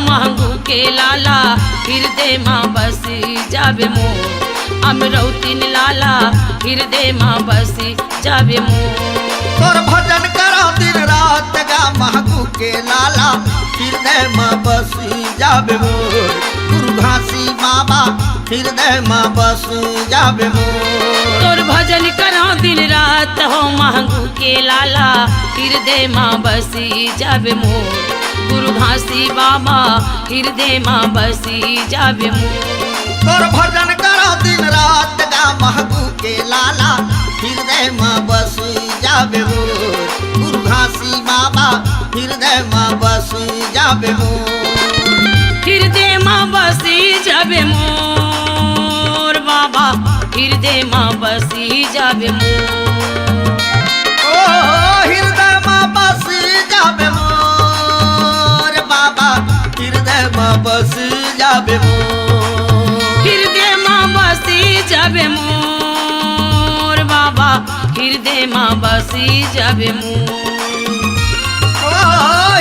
महंगू के लाला हृदय माँ बसी जावे मोर अमरौतीन लाला हृदय माँ बसी जावे मोर तोर भजन करो दिन रात गा महंगू के लाला हृदय माँ बसी जावे मोर गुरु घासी बाबा हृदय माँ बसी जावे मोर तोर भजन करो दिन रात हो महंगू के लाला हृदय माँ बसी जावे मोर गुरु घासी बाबा हृदय माँ बसी जावे मोर तोर भजन करो दिन रात गा महंगू के लाला हृदय माँ बसी जावे मोर गुरु घासी बाबा हृदय माँ बसी जावे मोर हृदय माँ बसी जावे मोर बाबा हृदय माँ बसी जावे मोर ओ हृदय माँ बसी जावे मोर बाबा हृदय माँ बसी जावे मोर हृदय माँ बसी जावे मोर बाबा हृदय माँ बसी जावे मोर ओ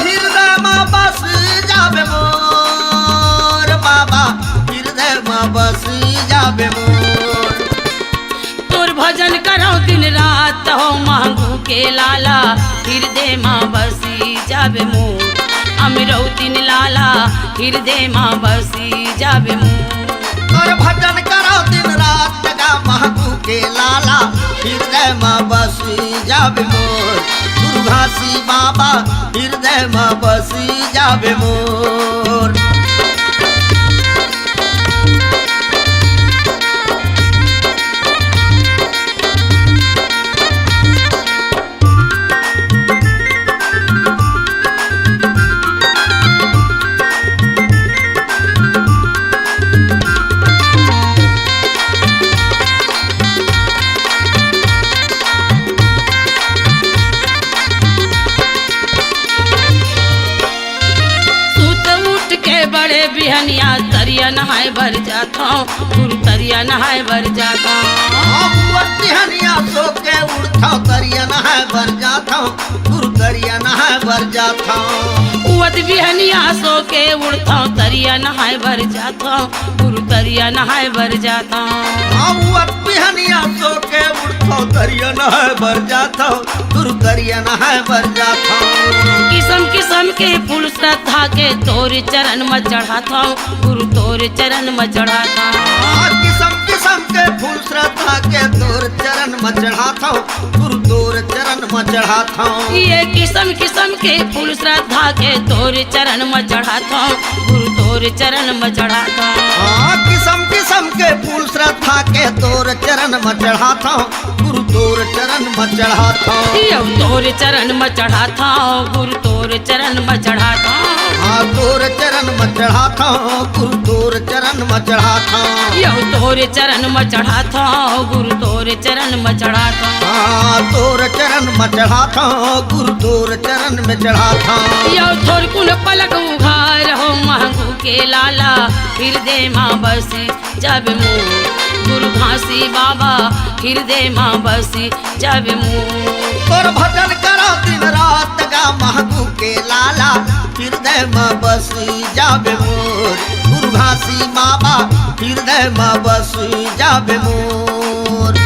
हृदय माँ बसी जावे मोर बाबा हृदय माँ बसी जावे मोर तोर भजन करो दिन रात हो महंगू के लाला हृदय माँ बसी जावे मोर अमरौतीन लाला हृदय माँ बसी जावे मोर तोर भजन करो दिन रात गा महंगू के लाला हृदय माँ बसी जावे मोर गुरु घासी बाबा हृदय माँ बसी जावे मोर बड़े बिहनिया तरिया नहाए भर जाता गुरु तरिया नहाए भर जाता बिहनिया सो के उड़ता तरिया नहाए भर जाता गुरु तरिया नहाए भर जाता उवत बिहनिया सो के उड़ता तरिया नहाए भर जाता गुरु तरिया नहाए भर जाता बिहनिया सो के उड़ता तरिया नहाए भर जाता गुरु तरिया नहाए भर जाता किस्म किस्म के फूल श्रद्धा के तोर चरण में चढ़ाता गुरु तोर चरण में चढ़ाता किस्म किस्म के फूल श्रद्धा के तोर चरण में चढ़ाता गुरु तोर चरण में चढ़ाता ये किस्म किस्म के फूल श्रद्धा के तोर चरण में चढ़ाता गुरु तोर चरण में चढ़ाता किस्म किस्म के फूल श्रद्धा के तोर चरण में चढ़ाता गुरु तोर चरण में चढ़ाता तोर चरण में चढ़ाता गुरु तोर चरण में चढ़ाता तोर चरण में चढ़ाता गुरु तोर चरण में चढ़ाता तोर चरण में चढ़ाता गुरु तोर चरण में चढ़ाता तोर चरण में चढ़ाता गुरु तोर चरण में चढ़ाता थोर कुन पलक उघार हो महंगू के लाला हृदय माँ बसी जावे मोर गुरु घासी बाबा हृदय माँ बसी जावे मोर तोर भजन करो दिन रात गा महंगू के लाला हृदय माँ बसी जावे मोर गुरु घासी बाबा हृदय माँ बसी जावे मोर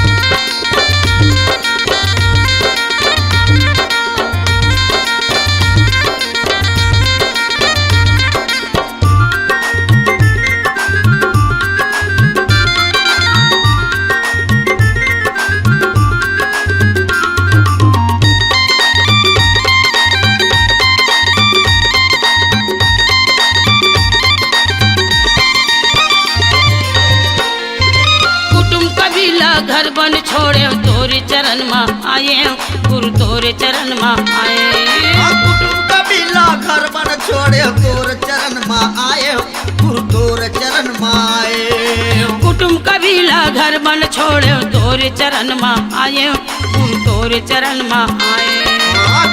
घर बन छोड़े तोरे चरण में आए गुरु तोरे चरण में आए कुटुंब कबीला घर बन छोड़े तोर चरण में आए गुरु तोर चरण में आए कुटुंब कबीला घर बन छोड़े तोरे चरण में आए गुरु तोरे चरण में आए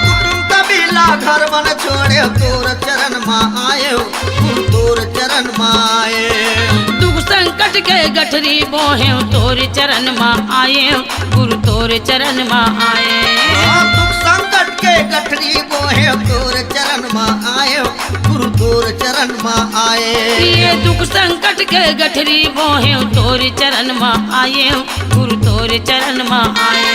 कुटुंब कबीला घर बन छोड़े तोर चरण में आए गुरु तोर चरण में आए संकट के गठरी बोहे तोर चरण में आए गुरु तोर चरण में आए दुख संकट के गठरी बोहे तोर चरण में आए गुरु तोर चरण में आए ये दुख संकट के गठरी बोहे तोर चरण में आए गुरु तोर चरण में आए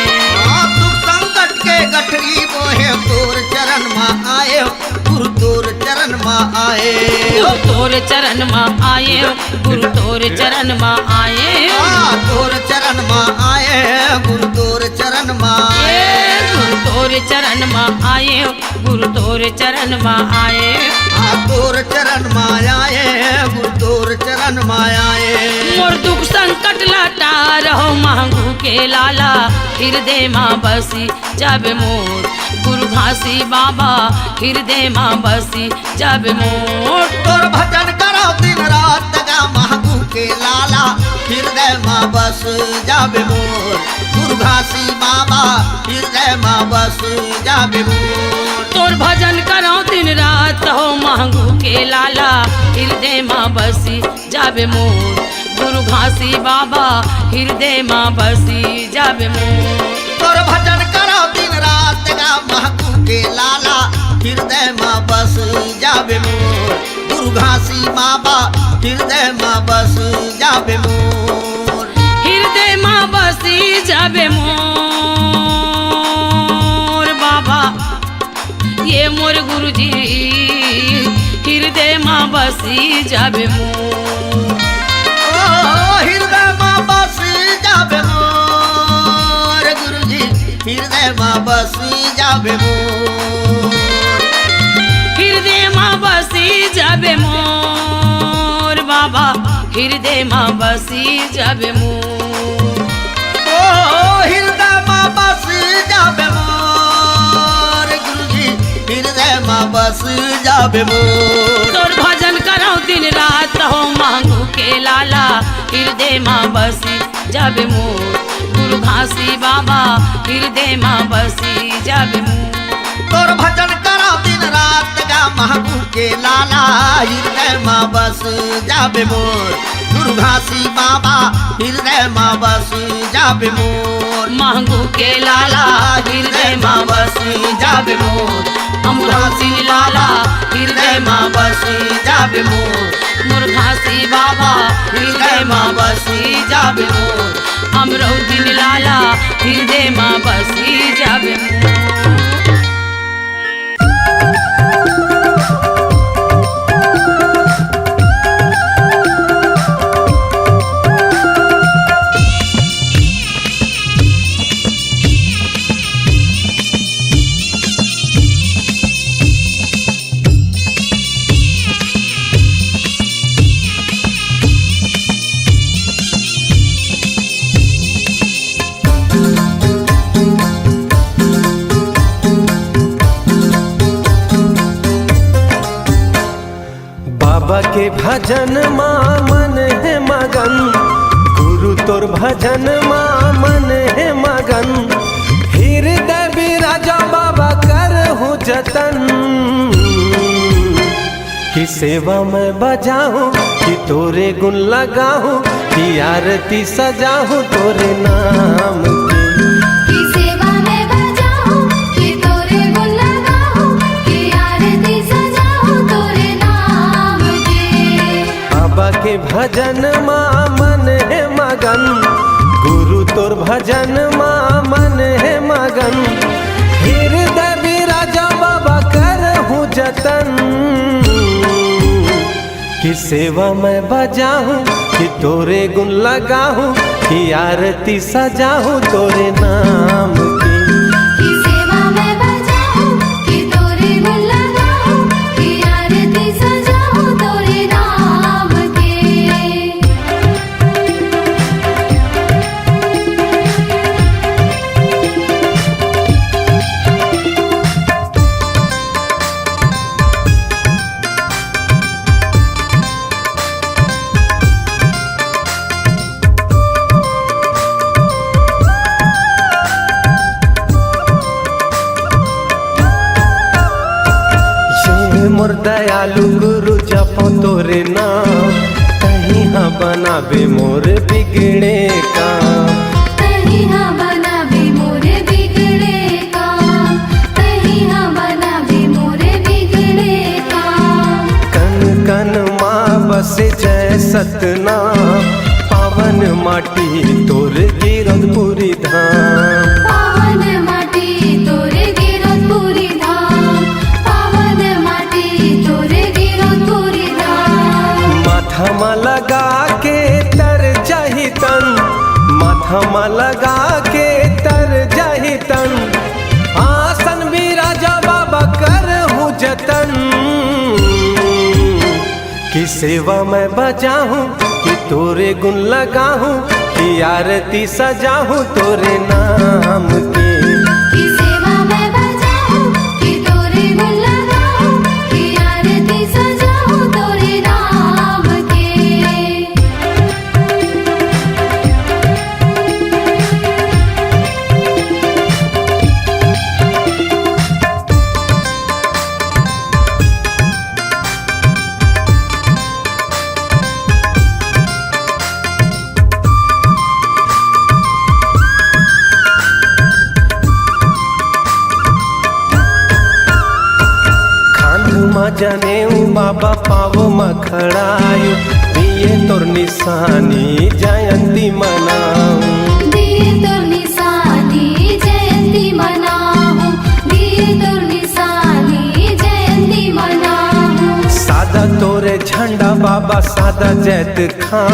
दुख संकट के गठरी बोहे तोर चरण में आए गुरु तोर चरण में आए गुरु तोर चरण में आए गुरु तोर चरण में आए तोर चरण में आए गुरु तोर चरण में आए गुरु तोर चरण में आए गुरु तोर चरण में आए तोर चरण में आए गुरु तोर चरण में आए मोर दुख संकट लाटा रहो मांगू के लाला हृदय माँ बसी जब मोर गुरु घासी बाबा हृदय माँ बसी जब मोर तोर भजन करो दिन रात गा मांगू के लाला हृदय माँ बस जाबे मोर गुरु घासी बाबा हृदय माँ बस जाबे मोर तोर भजन करो दिन रात हो मांगू के लाला हृदय माँ बसी जाबे मोर गुरु घासी बाबा हृदय माँ बसी जाबे मोर तोर भजन करो दिन रात गा मांगू के लाला हृदय माँ बस जाबे मोर गुरु घासी बाबा हृदय माँ बस जाबे मोर हृदय माँ बसी जाबे मोर बाबा ये मोर गुरुजी हृदय माँ बसी जाबे मोर हृदय माँ बस जाबे मोर गुरुजी हृदय माँ बस जाबे मोर हृदय माँ बसी जाबे मोर बाबा हृदय माँ बसी जाबे मोर हृदय माँ बस जाबे मोर गुरुजी हृदय माँ बस जाबे मोर तोर भजन करो दिन रात हो मांगू के लाला हृदय माँ बसी जाबे मोर गुरु घासी बाबा हृदय माँ बसी जाबे मोर तोर भजन करो दिन रात गा मांगू के लाला हृदय माँ बस जाबे मोर गुरु घासी बाबा हृदय माँ बस जाबे मोर मांगू के लाला हृदय माँ बसी जाबे मोर अमघासी लाला हृदय माँ बसी जाबे मोर मुर्घासी बाबा हृदय माँ बसी जाबे मोर अमरौदिन लाला हृदय माँ बसी जाबे मोर बाबा के भजन माँ मन है मगन गुरु तोर भजन माँ मन है मगन हृदय बिराजा बाबा कर हूँ जतन कि सेवा में बजाऊं कि तोरे गुण लगाऊं कि आरती सजाऊं तोरे नाम की सेवा में बजाऊं कि तोरे गुण लगाऊं कि आरती सजाऊं तोरे नाम के बाबा के भजन माँ मन है मगन गुरु तोर भजन माँ मन है मगन हृदय बिराजा बाबा कर हूँ जतन कि सेवा में बजाऊं कि तोरे गुण लगाऊं कि आरती सजाऊं तोरे नाम की सेवा में बजाऊं कि तोरे गुण लगाऊं कि आरती सजाऊं तोरे नाम के मोर दयालु गुरु जपो तोरे नाम कहीं हाँ बनाबे मोर बिगड़े काम कहीं हाँ बनावे मोरे बिगड़े काम सतनाम। पावन माटी तोर गिरधपुरी धाम। पावन माटी तोरे गिरधपुरी धाम। पावन माटी तोरे गिरधपुरी धाम। माथा मा लगा के तर जाहि तन। माथा मा लगा के तर जाहि तन। आसन भी राजा बाबा कर हूँ जतन। कि सेवा मैं बजाऊं कि तोरे गुण लगाऊं कि आरती सजाऊं तोरे नाम के। की सेवा मैं बजाऊं कि तोरे गुण लगाऊं कि आरती सजाऊं तोरे नाम के। जनेऊ बाबा पावो मखड़ायो। दिए तोर निशानी जयंती मनाऊं। दिए तोर निशानी जयंती मनाऊं। दिए तोर निशानी जयंती मनाऊं। सादा तोरे झंडा बाबा सादा जैत खां।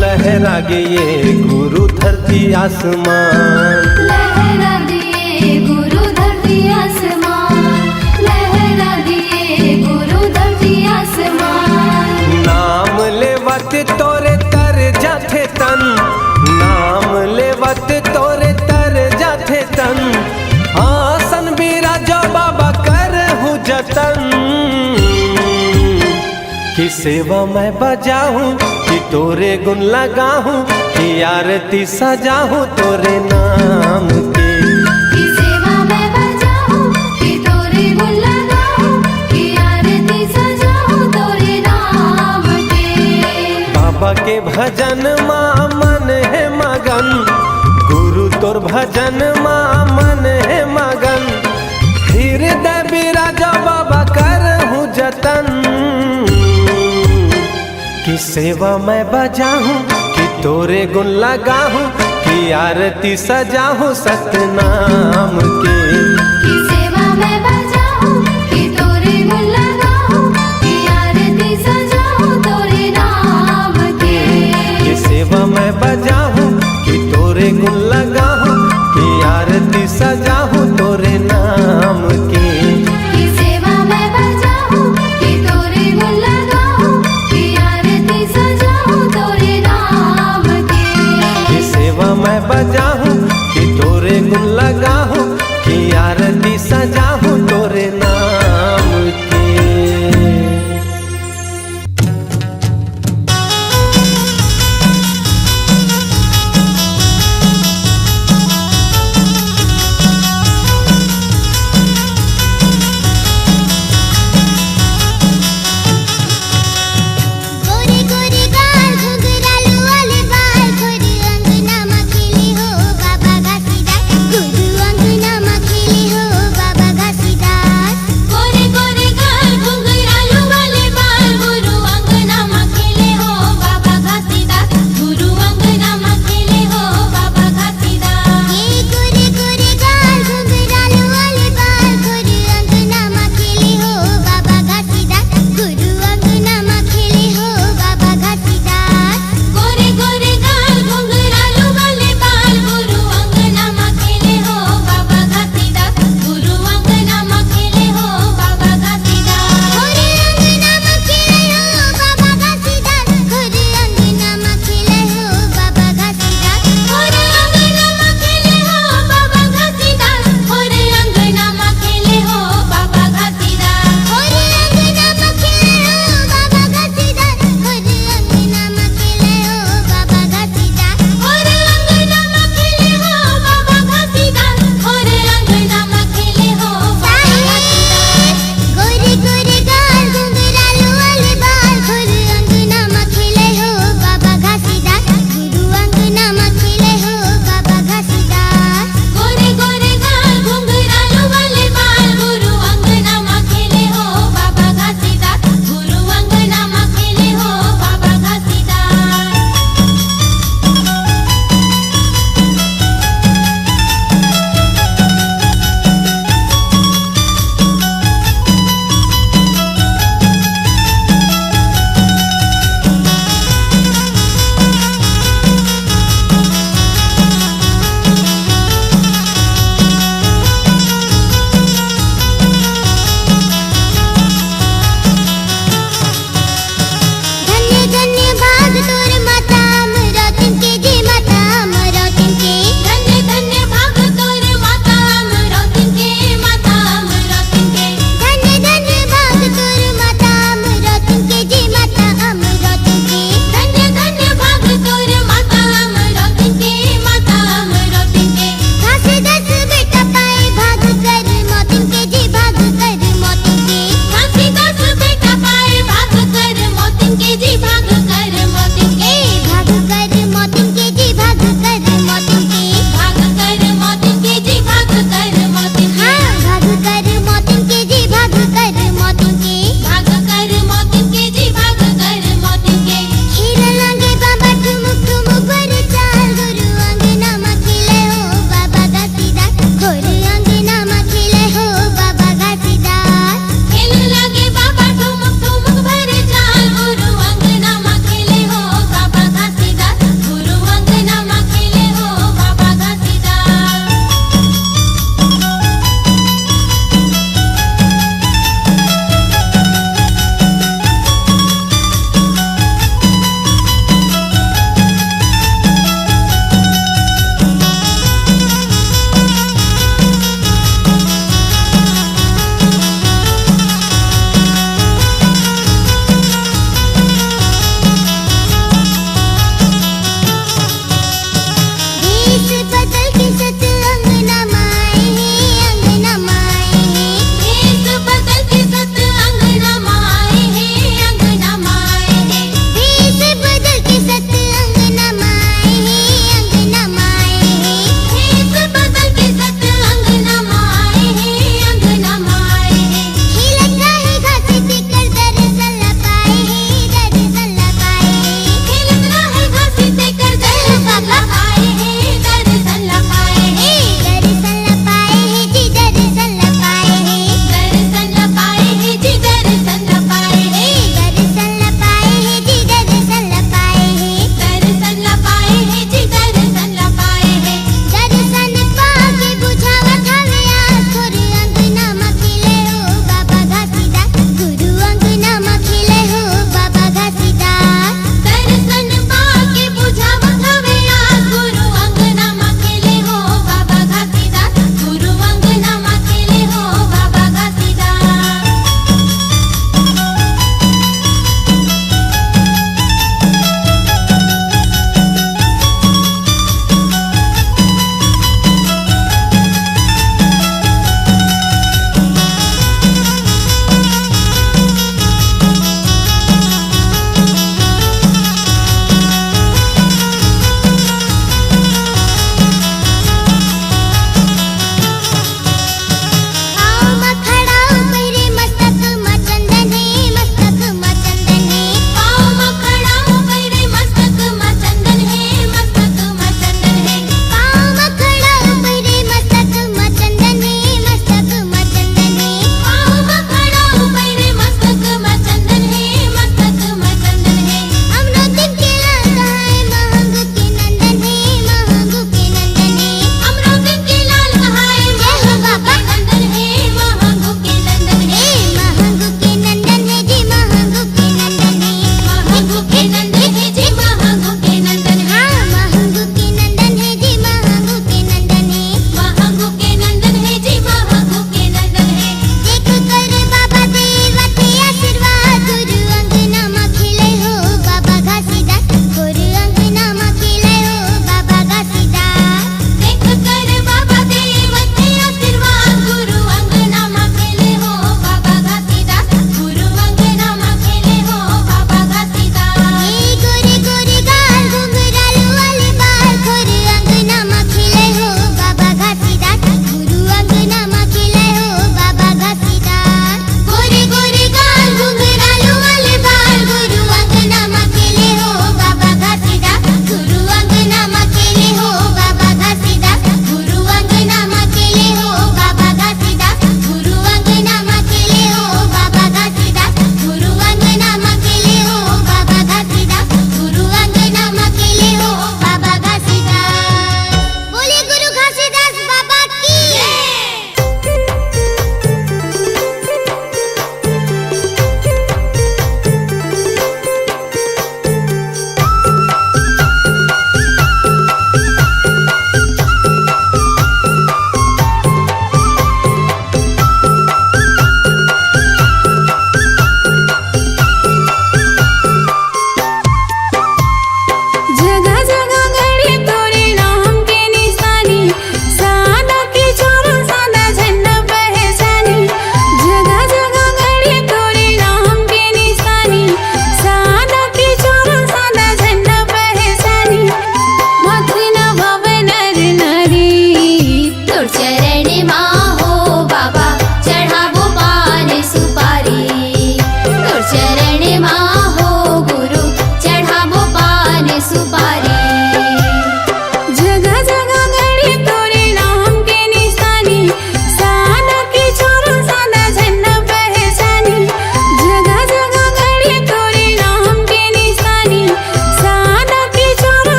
लहरा गे ये गुरु धरती आसमान। लहरा दिए गुरु धरती आसमान। लहरा दिए गुरु धरती आसमान। नाम लेवत तोरे तर जाथे तन। नाम लेवत तोरे तर जाथे तन। आसन भी राजा बाबा कर हूँ जतन। कि सेवा मैं बजाऊं कि तोरे गुण लगाऊं कि आरती सजाऊं तोरे नाम के। की सेवा मैं बजाऊं कि तोरे गुण लगाऊं कि आरती सजाऊं तोरे नाम के। बाबा के भजन माँ मन है मगन। गुरु तोर भजन माँ मन है मगन। हृदय बिराजा बाबा कर हूँ जतन। कि सेवा मैं बजाऊं कि तोरे गुण लगाऊं कि आरती सजाऊं सतनाम के। की सेवा मैं बजाऊं कि तोरे गुण लगाऊं कि आरती सजाऊं तोरे नाम के। कि सेवा मैं बजाऊं कि तोरे गुण लगाऊं कि आरती सजाऊं तोरे नाम के। की सेवा मैं बजाऊं कि तोरे गुण लगाऊं कि आरती सजाऊं तोरे नाम के। कि सेवा मैं बजाऊं कि तोरे गुण लगाऊं कि आरती सजाऊं तोरे नाम के।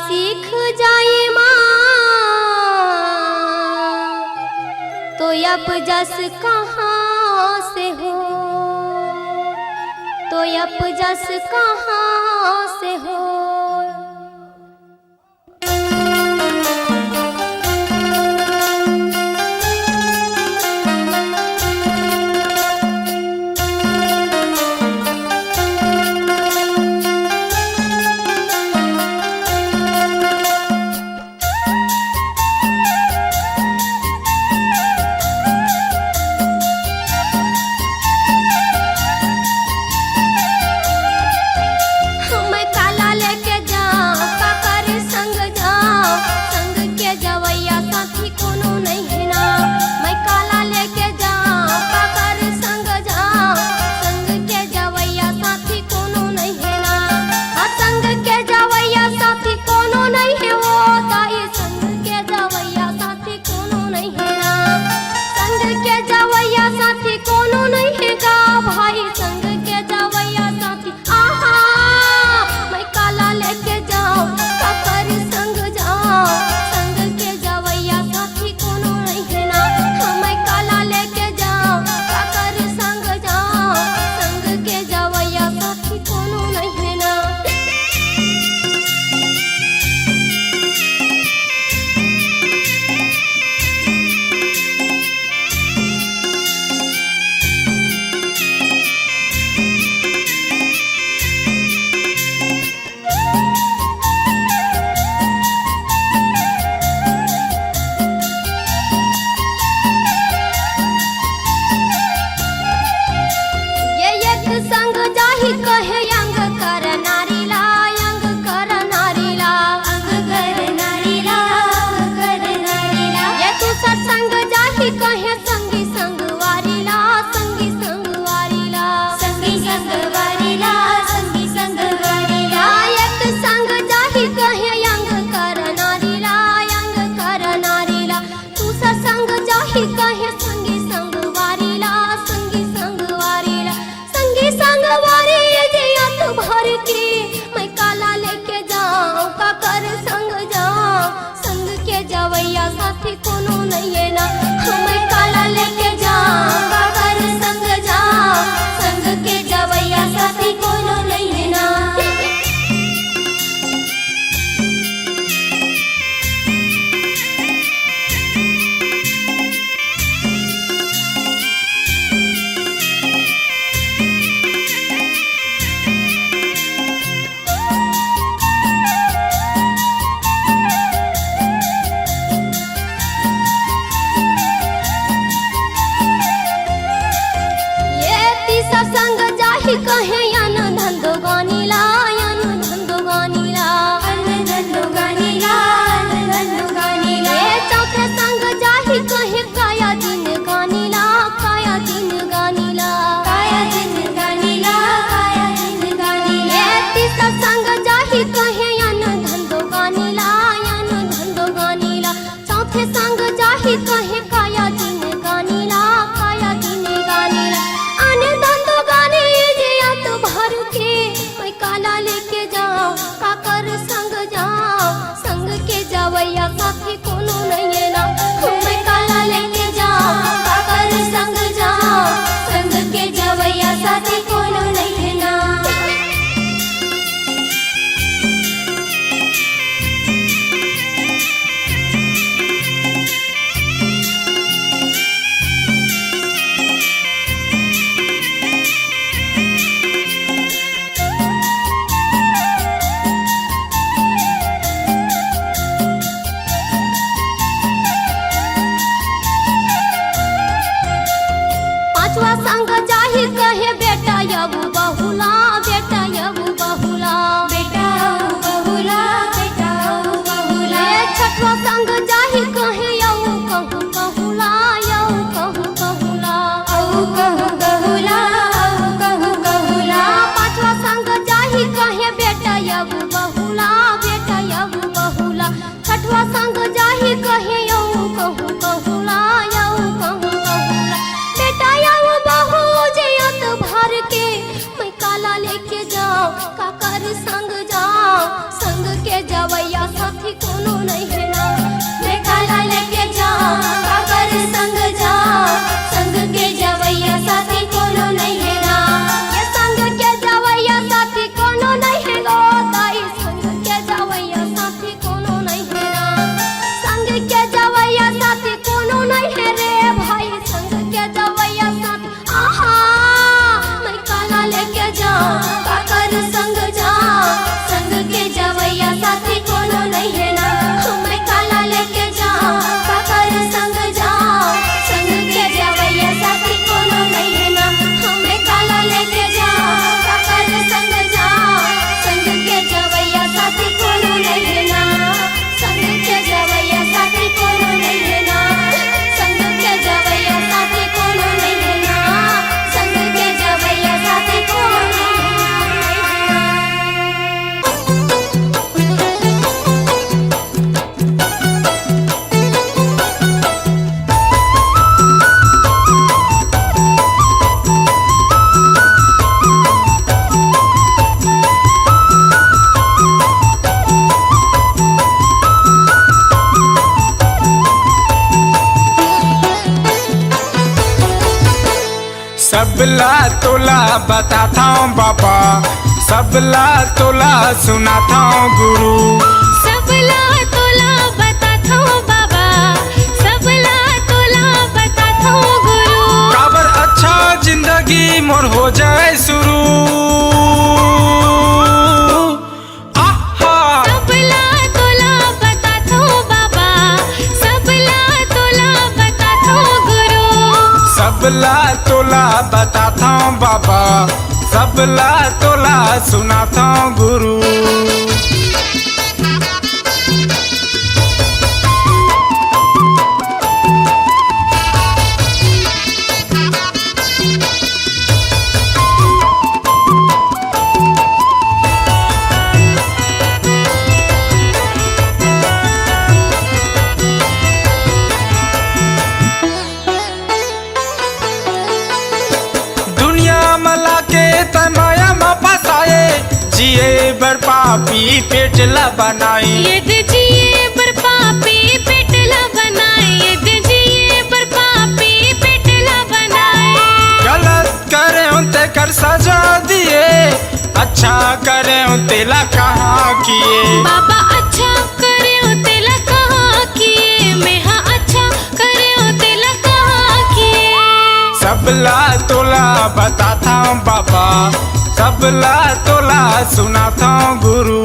सीख जाए माँ तो अब जस कहाँ से हो, तो अब जस कहाँ से हो। लेके जाओ काकर संग जाओ संग के जवैया लेके जाओ काकर संग जाओ संग के जवैया साथी कोनो नहीं है ना हमरे काला लेके जाओ काकर संग जाओ संग के जवैया साथी कोनो नहीं है ना हमरे काला लेके जाओ काकर संग जाओ संग के जवैया साथी कोनो नहीं है ना संग के जवैया साथी कोनो नहीं है ना संग के जवैया साथी कोनो नहीं है ना संग के जवैया साथी कोनो नहीं है ना सबला तोला बताता हूँ बाबा, सबला तोला सुनाता हूँ गुरु। सबला तोला बताता हूँ बाबा, सबला तोला बताता हूँ गुरु। काबर अच्छा जिंदगी मोर हो जाए शुरू। सबला तोला बताता हूँ बाबा, सबला तोला बताता हूँ गुरु। सबला तोला बताता हूँ बाबा, सबला तोला सुनाता हूँ गुरु। माया में फसाए जिए बर पापी पेट ला बनाई। यदि जिए बर पापी पेट ला बनाए, यदि जिए बर पापी पेट ला बनाए। गलत करे उनते कर सजा दिए, अच्छा करे उनते ला कहाँ किए। बाबा अच्छा करे उनते ला कहाँ किए, मैं हाँ अच्छा करे उनते ला कहाँ किए। सबला तोला बताता हूँ बाबा, सबला तोला सुनाता हूँ गुरु।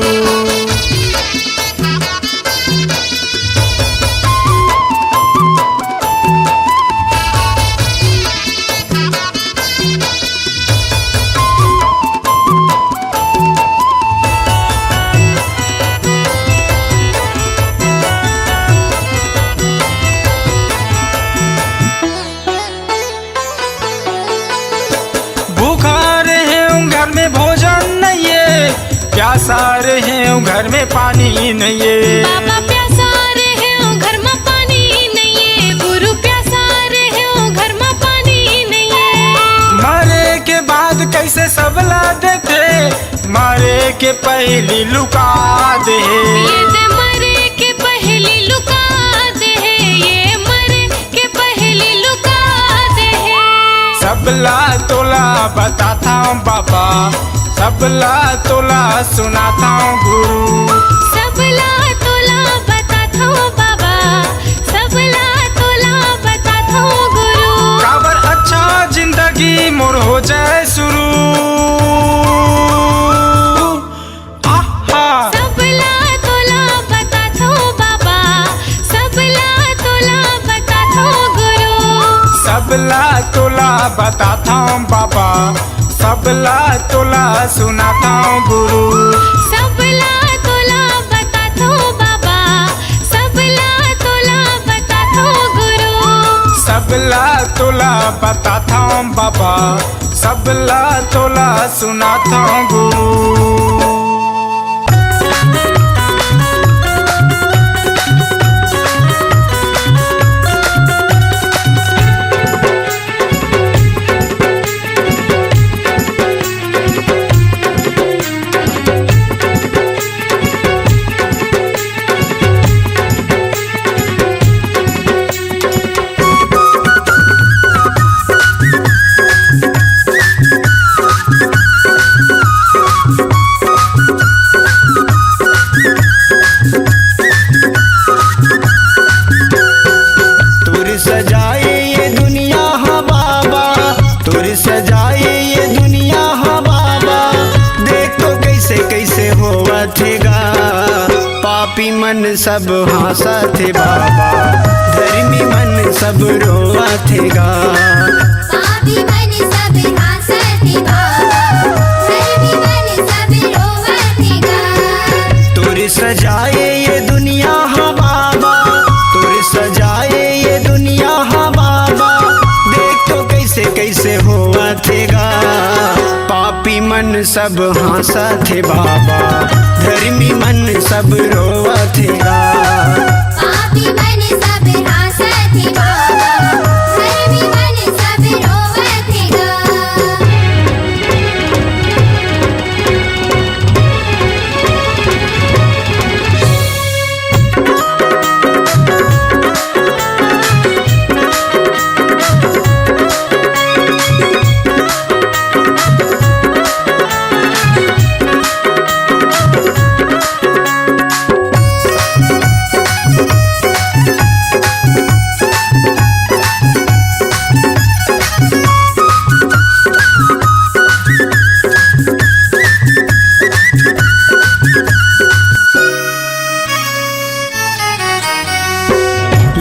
प्यासा रहे घर में पानी नहीं है। बाबा प्यासा रहे घर में पानी नहीं है, गुरु प्यासा रहे घर में पानी नहीं है। मारे के बाद कैसे सबला देते, मारे के पहली लुका दे। ये दे मरे के पहली लुका दे, ये मरे के पहली लुका दे। सबला तोला बताता हूँ बाबा, सबला तोला सुनाता हूँ गुरु। सबला तोला बताता हूँ बाबा, सबला तोला बताता हूँ गुरु। काबर अच्छा जिंदगी मोर हो जाए शुरू। सबला तोला बताता हूँ बाबा, सबला तोला बताता हूँ गुरु। सबला तोला बताता हूँ बाबा, सबला तोला सुनाता हूँ गुरु। सबला तोला बताता हूँ बाबा, सबला तोला बताता हूँ गुरु। सबला तोला बताता हूँ बाबा, सबला तोला सुनाता हूँ गुरु। मन सब हंसत बाबा, धर्मी मन सब रोवत गा। पापी मन सब हंसत बाबा, धर्मी मन सब रोवत गा। तोर सजाए ये दुनिया हा बाबा, तोर सजाए ये दुनिया हा बाबा, देख तो कैसे कैसे होवत गा। पापी मन सब हंसत बाबा, धर्मी मन सब रोवत गा। पापी मन सब हंसत बाबा, धर्मी मन सब रोवत गा।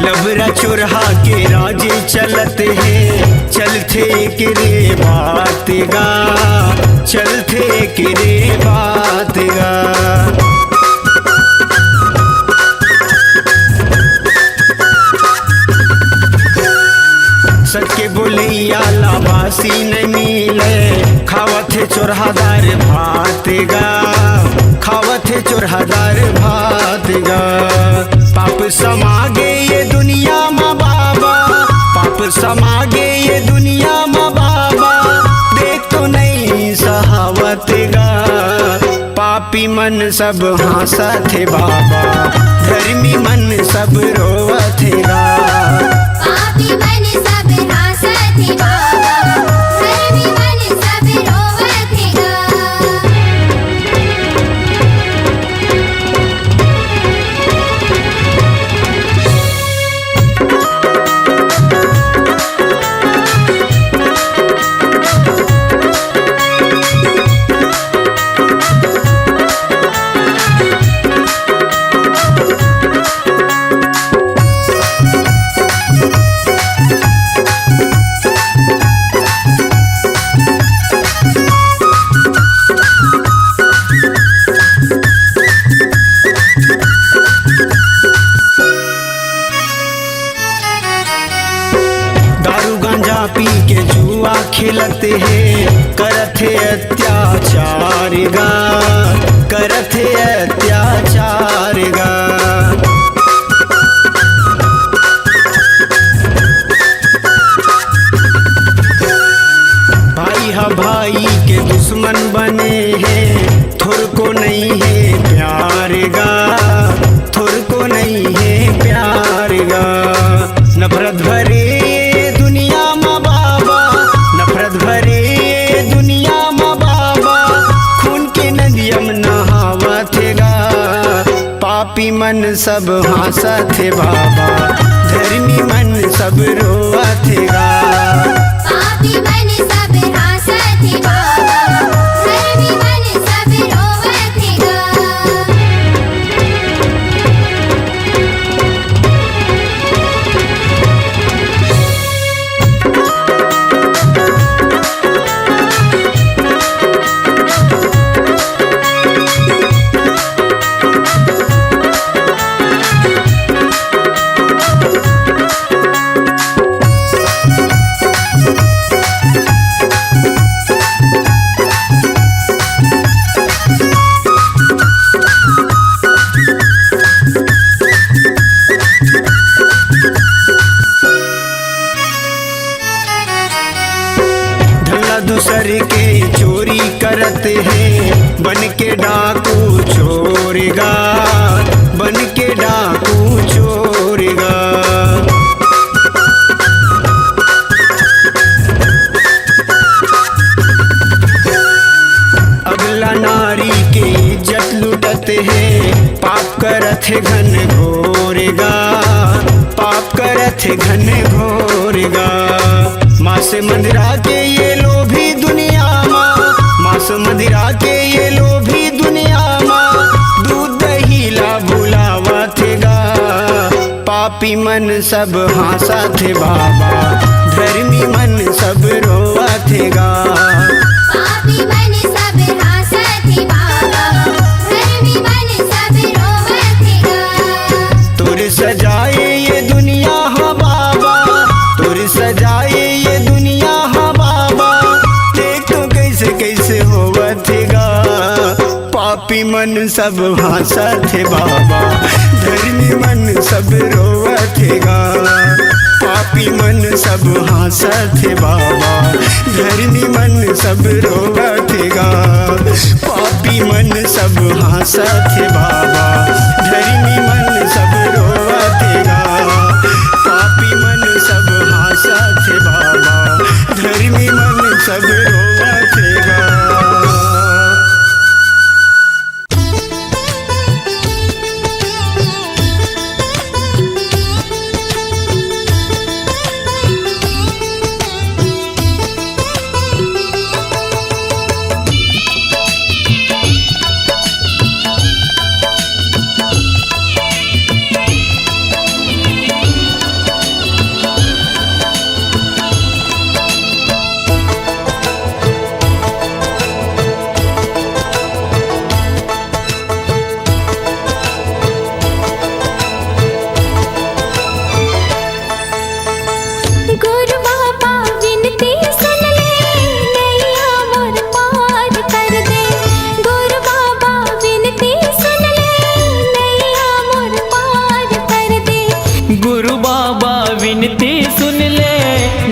लबरा चुरहा के राजे चलते हैं, चलते के रे बात गा, चलते के रे बात गा। सके बोलिया लाबासी नहीं मिले, खावत है चोरहादार भात गा, खावत है चोरहादार भात गा। पाप समागे ये दुनिया माँ बाबा, पाप समागे ये दुनिया माँ बाबा, देख तो नहीं सहावत गा। पापी मन सब हंसत बाबा, धर्मी मन सब रोवत गा। पापी मन सब हंसत बाबा, धर्मी मन सब रोवत गा। दारू गांजा पी के जुआ खेलते हैं, करते अत्याचार गा, करते अत्याचार गा। भाई हा भाई के दुश्मन बने हैं, थोर को नहीं है प्यार गा, थोर को नहीं है प्यार गा। नफरत भरे दुनिया माँ बाबा, नफरत भरे दुनिया माँ बाबा, खून के नदियम नहावत गा। पापी मन सब हंसत बाबा, धर्मी मन सब रोवत गा। पापी मन सब हंसत बाबा, धर्मी मन सब रोवत गा। दूसर के चोरी करते हैं, बन के डाकू चोरेगा, बन के डाकू चोरेगा। अगला नारी के इज्जत लुटते हैं, पाप करत है घन घोरेगा, पाप करत है घन घोरेगा। मांस मंदिरा के ये लोभी दुनिया माँ, मांस मंदिरा के ये लोभी दुनिया माँ, दूध दही ला भुलावा पापी मन सब हंसा थे बाबा, धर्मी मन सब रोवा थे गा। पापी मन सब हंसत बाबा, धर्मी मन सब रोवत गा। तुर सजाए ये दुनिया हा बाबा, तुर सजाए ये दुनिया हा बाबा, देख तो कैसे कैसे होवत गा। पापी मन सब हंसत बाबा, धर्मी मन सब रोवत गा। पापी मन सब हंसत बाबा, धर्मी मन सब रोवत गा। पापी मन सब हंसत बाबा, धर्मी मन सब रोवत गा। पापी मन सब हंसत बाबा, धर्मी मन सब रोवत गा। गुरु बाबा विनती सुन ले, नैया मोर पार कर दे। गुरु बाबा विनती सुन ले, नैया मोर पार कर दे। गुरु बाबा विनती सुन ले,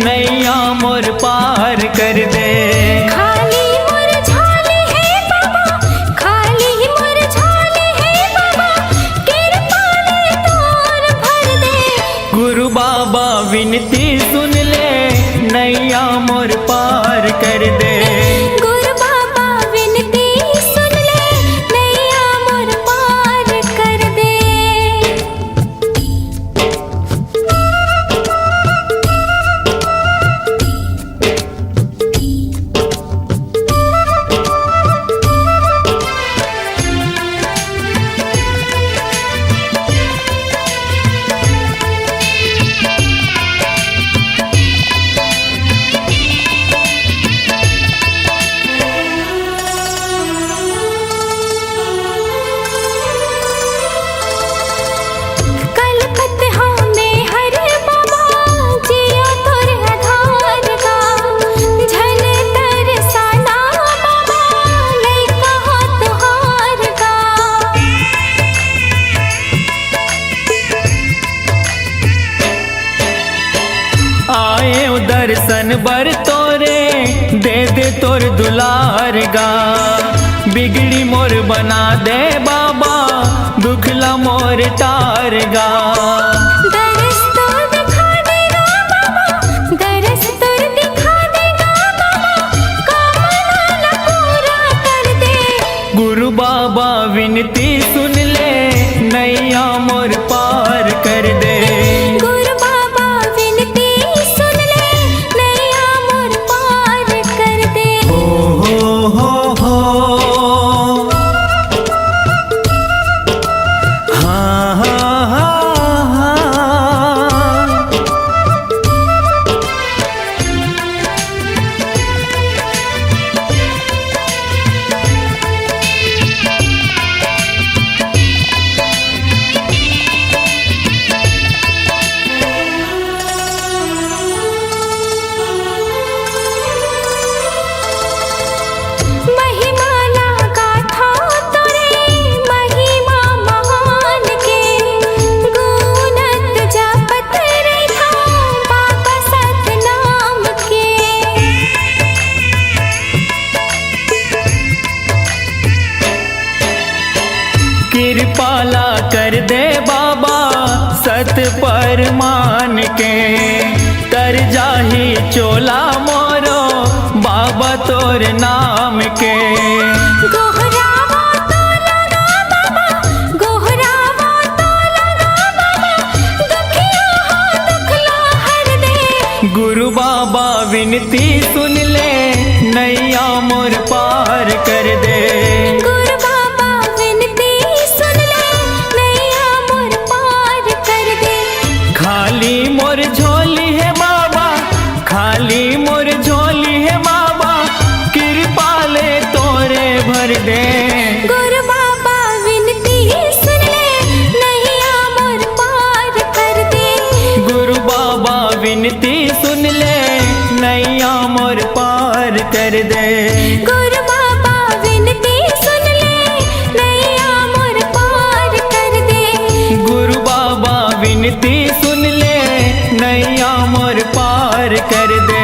नैया मोर पार कर दे। खाली मोर झाले है बाबा, खाली मोर झाले है बाबा, कृपा ले तोर भर दे। गुरु बाबा विनती सुन ले, नैया मोर पार कर दे। गुरु बाबा विनती सुन ले, नैया मोर पार कर दे। कलकत में हर बाबा, जिया तोर आधार गा। झल तरसाना बाबा, लइका हो तुहार गा। आए दर्शन बर तोरे, दे दे तोर दुलार गा। बिगड़ी मोर बना दे बाबा, दुखला मोर तार गा। दरस तोर दिखा देगा बाबा, दरस तोर दिखा देगा बाबा, कामना पूरा कर दे। गुरु बाबा विनती सुन ले, नैया मोर पार कर दे। गुरु बाबा विनती सुन ले, नैया मोर पार कर दे। हो हाँ हाँ हाँ हाँ। महिमा लगा था तोरे, महिमा महान के। गुणत जपत रहा बाबा सतनाम के। कृपाला कर दे बाबा, सत पर मान के। कर जाही चोला मोरो, बाबा तोर नाम के। गोहरावा तो लगा बाबा, गोहरावा तो लगा बाबा, दुखिया हो दुखला हर दे। गुरु बाबा विनती सुन ले, नैया मोर पार कर दे। गुरु बाबा विनती सुन ले, नैया मोर पार कर दे। दे। गुरु बाबा विनती सुन ले, नैया मोर पार कर दे। गुरु बाबा विनती सुन ले, नैया मोर पार कर दे। गुरु बाबा विनती सुन ले, नैया मोर पार कर दे। गुरु बाबा विनती सुन ले, नैया मोर पार कर दे।